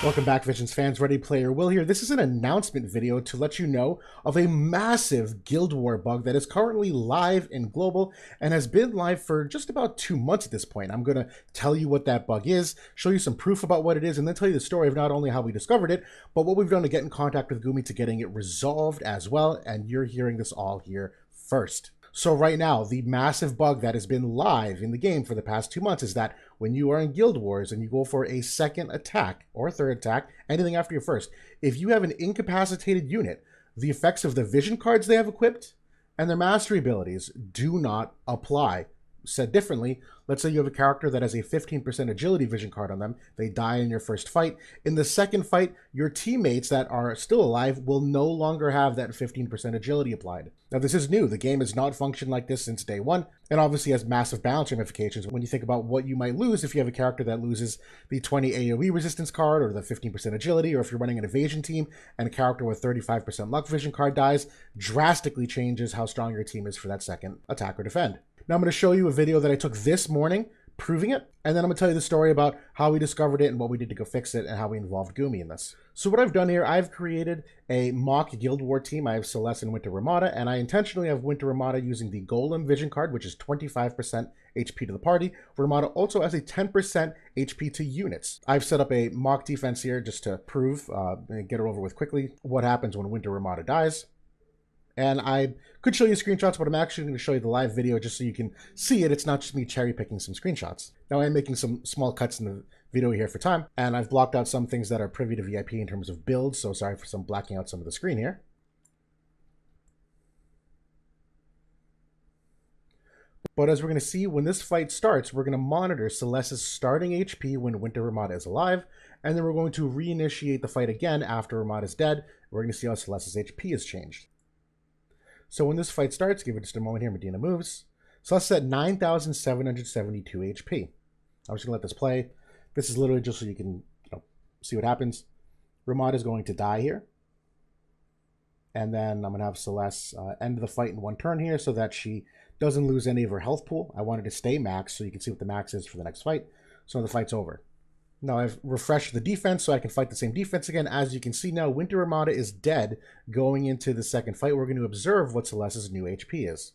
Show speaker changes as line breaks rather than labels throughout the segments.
Welcome back, Visions fans. Ready Player Will here. This is an announcement video to let you know of a massive Guild War bug that is currently live in global and has been live for just about 2 months at this point. I'm going to tell you what that bug is, show you some proof about what it is, and then tell you the story of not only how we discovered it, but what we've done to get in contact with Gumi to getting it resolved as well, and you're hearing this all here first. So right now, the massive bug that has been live in the game for the past 2 months is that when you are in Guild Wars and you go for a second attack or a third attack, anything after your first, if you have an incapacitated unit, the effects of the vision cards they have equipped and their mastery abilities do not apply. Said differently, let's say you have a character that has a 15% agility vision card on them. They die in your first fight. In the second fight, your teammates that are still alive will no longer have that 15% agility applied. Now, this is new. The game has not functioned like this since day one, and obviously has massive balance ramifications when you think about what you might lose if you have a character that loses the 20 AoE resistance card or the 15% agility, or if you're running an evasion team and a character with 35% luck vision card dies, drastically changes how strong your team is for that second attack or defend. Now I'm going to show you a video that I took this morning proving it, and then I'm going to tell you the story about how we discovered it and what we did to go fix it and how we involved Gumi in this. So what I've done here, I've created a mock Guild War team. I have Celeste and Winter Ramada, and I intentionally have Winter Ramada using the Golem Vision card, which is 25% HP to the party. Ramada also has a 10% HP to units. I've set up a mock defense here just to prove, and get it over with quickly, what happens when Winter Ramada dies. And I could show you screenshots, but I'm actually going to show you the live video just so you can see it. It's not just me cherry picking some screenshots. Now I'm making some small cuts in the video here for time, and I've blocked out some things that are privy to VIP in terms of builds, so sorry for some blacking out some of the screen here. But as we're going to see, when this fight starts, we're going to monitor Celeste's starting HP when Winter Ramada is alive, and then we're going to reinitiate the fight again after Ramada is dead. We're going to see how Celeste's HP has changed. So when this fight starts, give it just a moment here, Medina moves. Celeste's at 9,772 HP. I'm just going to let this play. This is literally just so you can see what happens. Ramada is going to die here. And then I'm going to have Celeste end the fight in one turn here so that she doesn't lose any of her health pool. I wanted to stay max so you can see what the max is for the next fight. So the fight's over. Now I've refreshed the defense so I can fight the same defense again. As you can see now, Winter Ramada is dead going into the second fight. We're going to observe what Celeste's new HP is.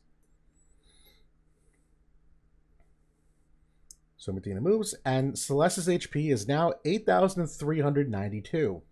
So Medina moves, and Celeste's HP is now 8,392.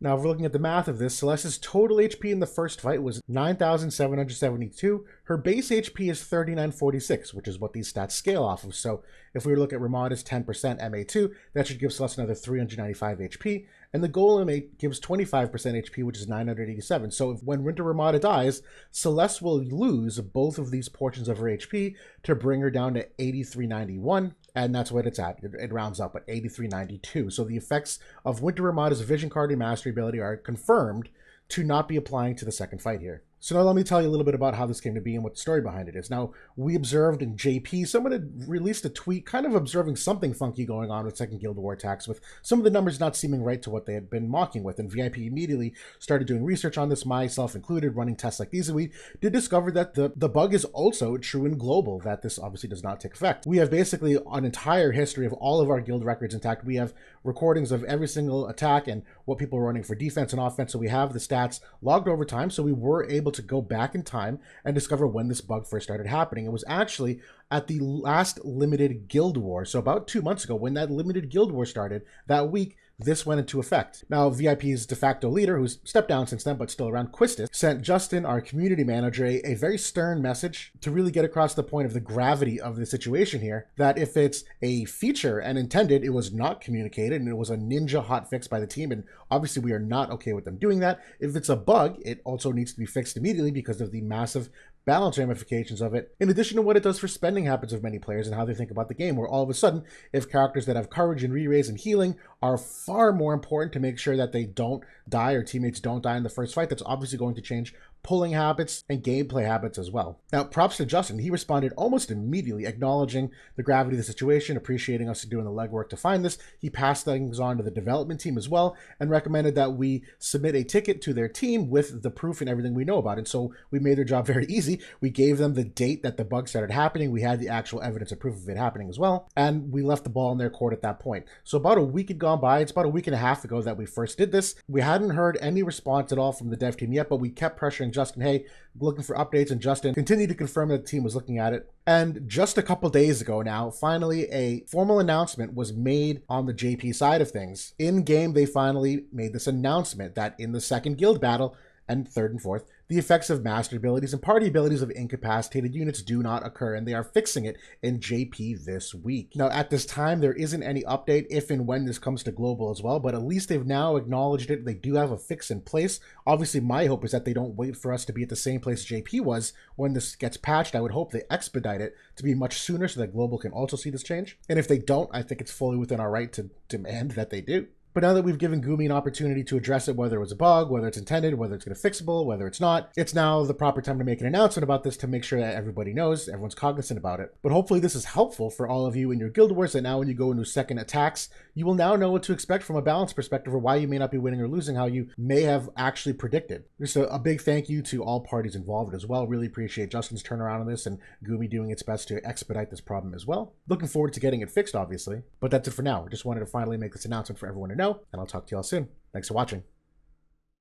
Now, if we're looking at the math of this, Celeste's total HP in the first fight was 9,772. Her base HP is 3,946, which is what these stats scale off of. So if we were to look at Ramada's 10% MA2, that should give Celeste another 395 HP. And the Golem gives 25% HP, which is 987. So when Winter Ramada dies, Celeste will lose both of these portions of her HP to bring her down to 8,391. And that's what it's at. It rounds up at 8,392. So the effects of Winter Ramada's Vision Card and Mastery ability are confirmed to not be applying to the second fight here. So now let me tell you a little bit about how this came to be and what the story behind it is. Now, we observed in JP, someone had released a tweet kind of observing something funky going on with second Guild War attacks, with some of the numbers not seeming right to what they had been mocking with. And VIP immediately started doing research on this, myself included, running tests like these. And we did discover that the bug is also true in global, that this obviously does not take effect. We have basically an entire history of all of our guild records intact. We have recordings of every single attack and what people are running for defense and offense. So we have the stats logged over time. So we were able to go back in time and discover when this bug first started happening. It was actually at the last limited Guild War. So about 2 months ago, when that limited Guild War started, that week, this went into effect. Now, VIP's de facto leader, who's stepped down since then, but still around, Quistis, sent Justin, our community manager, a very stern message to really get across the point of the gravity of the situation here, that if it's a feature and intended, it was not communicated, and it was a ninja hotfix by the team, and obviously we are not okay with them doing that. If it's a bug, it also needs to be fixed immediately because of the massive balance ramifications of it, in addition to what it does for spending habits of many players and how they think about the game, where all of a sudden, if characters that have courage and re-raise and healing are far more important to make sure that they don't die or teammates don't die in the first fight, that's obviously going to change pulling habits, and gameplay habits as well. Now, props to Justin. He responded almost immediately, acknowledging the gravity of the situation, appreciating us doing the legwork to find this. He passed things on to the development team as well, and recommended that we submit a ticket to their team with the proof and everything we know about it. So we made their job very easy. We gave them the date that the bug started happening. We had the actual evidence and proof of it happening as well, and we left the ball in their court at that point. So about a week had gone by. It's about a week and a half ago that we first did this. We hadn't heard any response at all from the dev team yet, but we kept pressuring Justin, hey, looking for updates, and Justin continued to confirm that the team was looking at it. And just a couple days ago now, finally a formal announcement was made on the JP side of things. In game, they finally made this announcement that in the second guild battle, and third and fourth, the effects of master abilities and party abilities of incapacitated units do not occur, and they are fixing it in JP this week. Now, at this time, there isn't any update if and when this comes to global as well, but at least they've now acknowledged it. They do have a fix in place. Obviously, my hope is that they don't wait for us to be at the same place JP was when this gets patched. I would hope they expedite it to be much sooner so that global can also see this change. And if they don't, I think it's fully within our right to demand that they do. But now that we've given Gumi an opportunity to address it, whether it was a bug, whether it's intended, whether it's going to fixable, whether it's not, it's now the proper time to make an announcement about this to make sure that everybody knows, everyone's cognizant about it. But hopefully this is helpful for all of you in your guild wars, that now when you go into second attacks, you will now know what to expect from a balance perspective, or why you may not be winning or losing how you may have actually predicted. Just a big thank you to all parties involved as well. Really appreciate Justin's turnaround on this and Gumi doing its best to expedite this problem as well. Looking forward to getting it fixed, obviously. But that's it for now. I just wanted to finally make this announcement for everyone to know, and I'll talk to y'all soon. Thanks for watching.